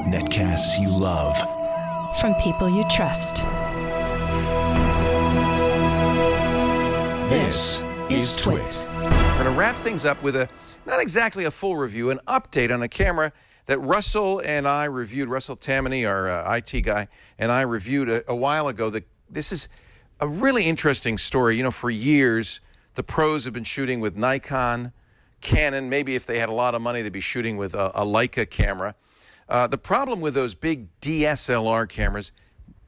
Netcasts you love. From people you trust. This is Twit. We're going to wrap things up with not exactly a full review, an update on a camera that Russell and I reviewed. Russell Tammany, our IT guy, and I reviewed a while ago. This is a really interesting story. You know, for years, the pros have been shooting with Nikon, Canon. Maybe if they had a lot of money, they'd be shooting with a Leica camera. The problem with those big DSLR cameras,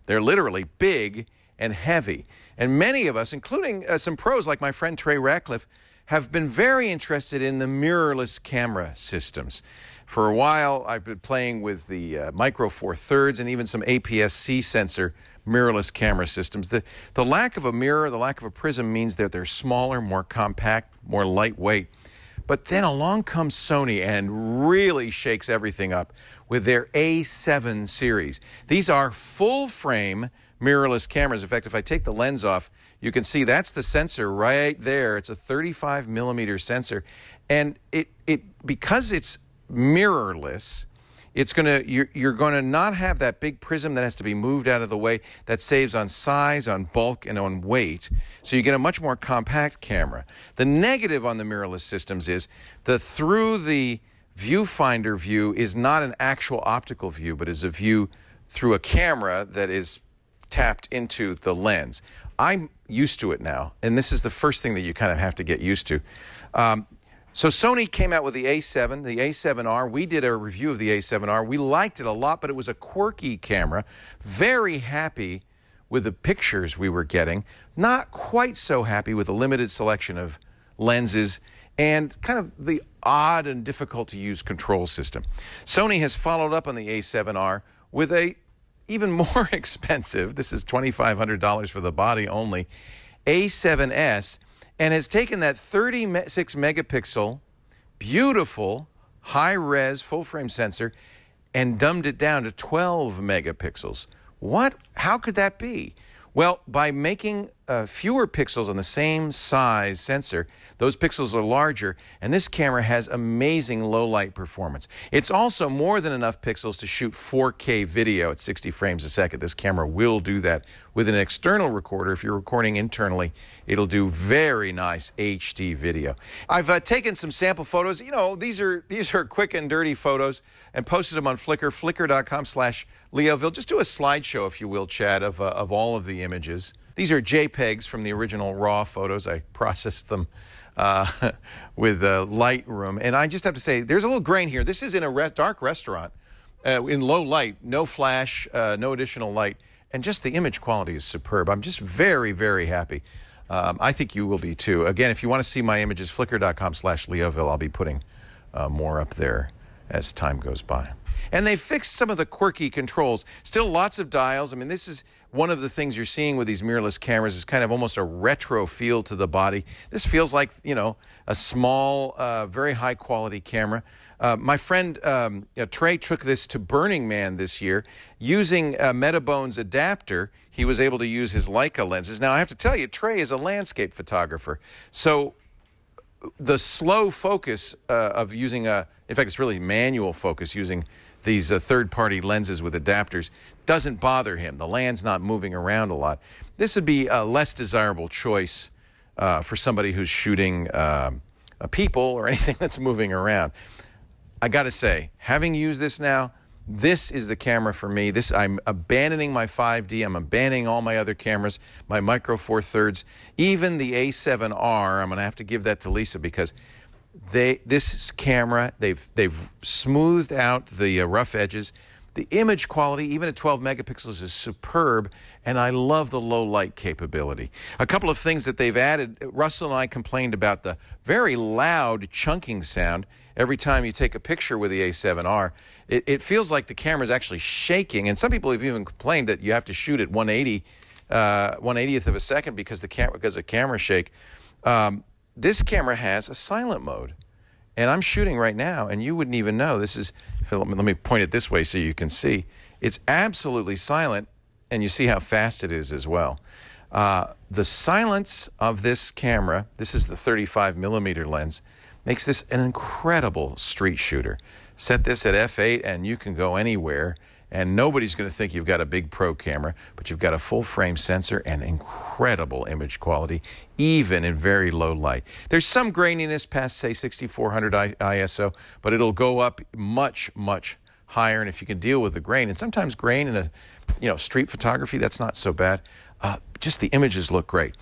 they're literally big and heavy. And many of us, including some pros like my friend Trey Ratcliffe, have been very interested in the mirrorless camera systems. For a while, I've been playing with the Micro Four Thirds and even some APS-C sensor mirrorless camera systems. The lack of a mirror, the lack of a prism means that they're smaller, more compact, more lightweight. But then along comes Sony and really shakes everything up with their A7 series. These are full-frame mirrorless cameras. In fact, if I take the lens off, you can see that's the sensor right there. It's a 35 millimeter sensor. And because it's mirrorless, you're going to not have that big prism that has to be moved out of the way. That saves on size, on bulk, and on weight. So you get a much more compact camera. The negative on the mirrorless systems is through the viewfinder view is not an actual optical view, but is a view through a camera that is tapped into the lens. I'm used to it now, and this is the first thing that you kind of have to get used to. So Sony came out with the A7, the A7R. We did a review of the A7R. We liked it a lot, but it was a quirky camera. Very happy with the pictures we were getting. Not quite so happy with the limited selection of lenses and kind of the odd and difficult to use control system. Sony has followed up on the A7R with a even more expensive, this is $2,500 for the body only, A7S, and has taken that 36 megapixel, beautiful, high-res, full-frame sensor and dumbed it down to 12 megapixels. What? How could that be? Well, by making fewer pixels on the same size sensor, those pixels are larger, and this camera has amazing low-light performance. It's also more than enough pixels to shoot 4K video at 60 frames a second. This camera will do that. With an external recorder, if you're recording internally, it'll do very nice HD video. I've taken some sample photos. You know, these are quick and dirty photos, and posted them on Flickr, flickr.com/LeoVille. Just do a slideshow, if you will, Chad, of all of the images. These are JPEGs from the original RAW photos. I processed them with Lightroom. And I just have to say, there's a little grain here. This is in a dark restaurant in low light, no flash, no additional light. And just the image quality is superb. I'm just very, very happy. I think you will be too. Again, if you want to see my images, flickr.com/LeoVille. I'll be putting more up there as time goes by. And they fixed some of the quirky controls. Still lots of dials. I mean, this is one of the things you're seeing with these mirrorless cameras is kind of almost a retro feel to the body. This feels like, you know, a small, very high quality camera. My friend Trey took this to Burning Man this year. Using a Metabones adapter, he was able to use his Leica lenses. Now, I have to tell you, Trey is a landscape photographer. So the slow focus of using in fact, it's really manual focus using these third-party lenses with adapters doesn't bother him. The land's not moving around a lot. This would be a less desirable choice for somebody who's shooting people or anything that's moving around. I got to say, having used this now, this is the camera for me. I'm abandoning my 5D. I'm abandoning all my other cameras, my Micro Four Thirds, even the A7R. I'm going to have to give that to Lisa because this camera, they've smoothed out the rough edges. The image quality, even at 12 megapixels, is superb, and I love the low light capability. A couple of things that they've added, Russell and I complained about the very loud chunking sound every time you take a picture with the A7R. It feels like the camera is actually shaking, and some people have even complained that you have to shoot at 1/80th of a second because of camera shake. This camera has a silent mode, and I'm shooting right now, and you wouldn't even know. Let me point it this way so you can see. It's absolutely silent, and you see how fast it is as well. The silence of this camera, this is the 35 millimeter lens, makes this an incredible street shooter. Set this at f8 and you can go anywhere, and nobody's going to think you've got a big pro camera, but you've got a full frame sensor and incredible image quality, even in very low light. There's some graininess past, say, 6400 ISO, but it'll go up much, much higher. And if you can deal with the grain, and sometimes grain in a street photography, that's not so bad. Just the images look great.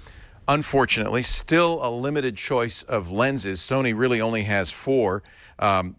Unfortunately, still a limited choice of lenses. Sony really only has 4.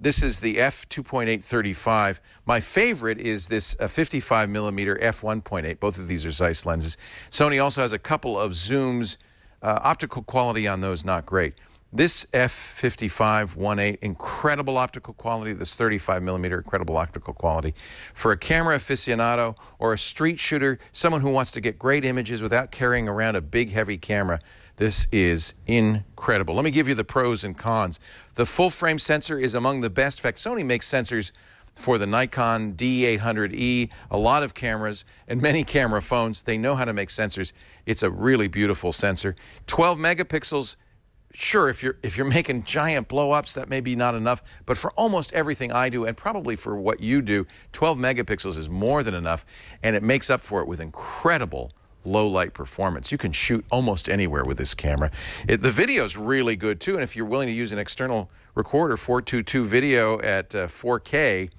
This is the f2.8-35. My favorite is this 55mm f1.8. Both of these are Zeiss lenses. Sony also has a couple of zooms. Optical quality on those, not great. This f55.1.8, incredible optical quality. This 35mm, incredible optical quality. For a camera aficionado or a street shooter, someone who wants to get great images without carrying around a big, heavy camera, this is incredible. Let me give you the pros and cons. The full-frame sensor is among the best. In fact, Sony makes sensors for the Nikon D800E, a lot of cameras, and many camera phones. They know how to make sensors. It's a really beautiful sensor. 12 megapixels. Sure, if you're making giant blow-ups, that may be not enough. But for almost everything I do, and probably for what you do, 12 megapixels is more than enough, and it makes up for it with incredible low-light performance. You can shoot almost anywhere with this camera. The video's really good, too, and if you're willing to use an external recorder, 422 video at 4K,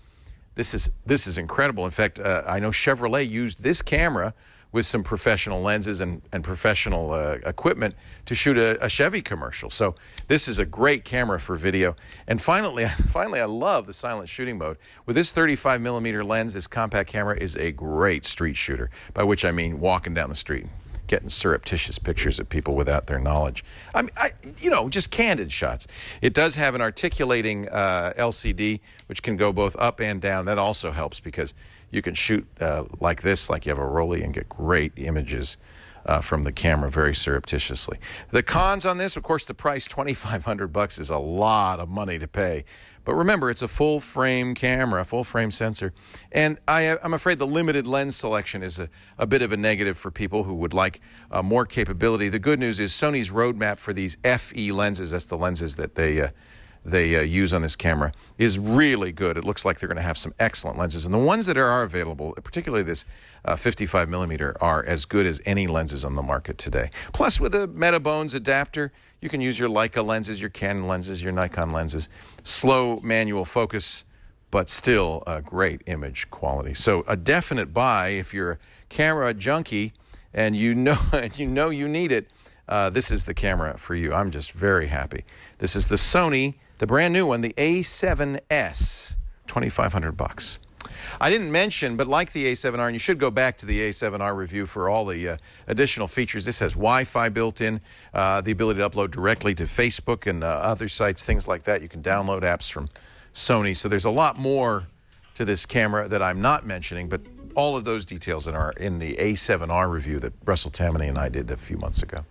this is incredible. In fact, I know Chevrolet used this camera with some professional lenses and professional equipment to shoot a Chevy commercial. So this is a great camera for video. And finally, I love the silent shooting mode. With this 35mm lens, this compact camera is a great street shooter, by which I mean walking down the street, getting surreptitious pictures of people without their knowledge. Just candid shots. It does have an articulating LCD, which can go both up and down. That also helps because you can shoot like this, like you have a rollie, and get great images from the camera very surreptitiously. The cons on this, of course, the price, $2,500 is a lot of money to pay. But remember, it's a full-frame camera, full-frame sensor. And I'm afraid the limited lens selection is a bit of a negative for people who would like more capability. The good news is Sony's roadmap for these FE lenses, that's the lenses that they use on this camera, is really good. It looks like they're going to have some excellent lenses. And the ones that are available, particularly this 55mm, are as good as any lenses on the market today. Plus, with a Metabones adapter, you can use your Leica lenses, your Canon lenses, your Nikon lenses. Slow manual focus, but still a great image quality. So a definite buy if you're a camera junkie and you know you need it. This is the camera for you. I'm just very happy. This is the Sony, the brand new one, the A7S, $2,500. I didn't mention, but like the A7R, and you should go back to the A7R review for all the additional features. This has Wi-Fi built in, the ability to upload directly to Facebook and other sites, things like that. You can download apps from Sony. So there's a lot more to this camera that I'm not mentioning, but all of those details are in the A7R review that Russell Tammany and I did a few months ago.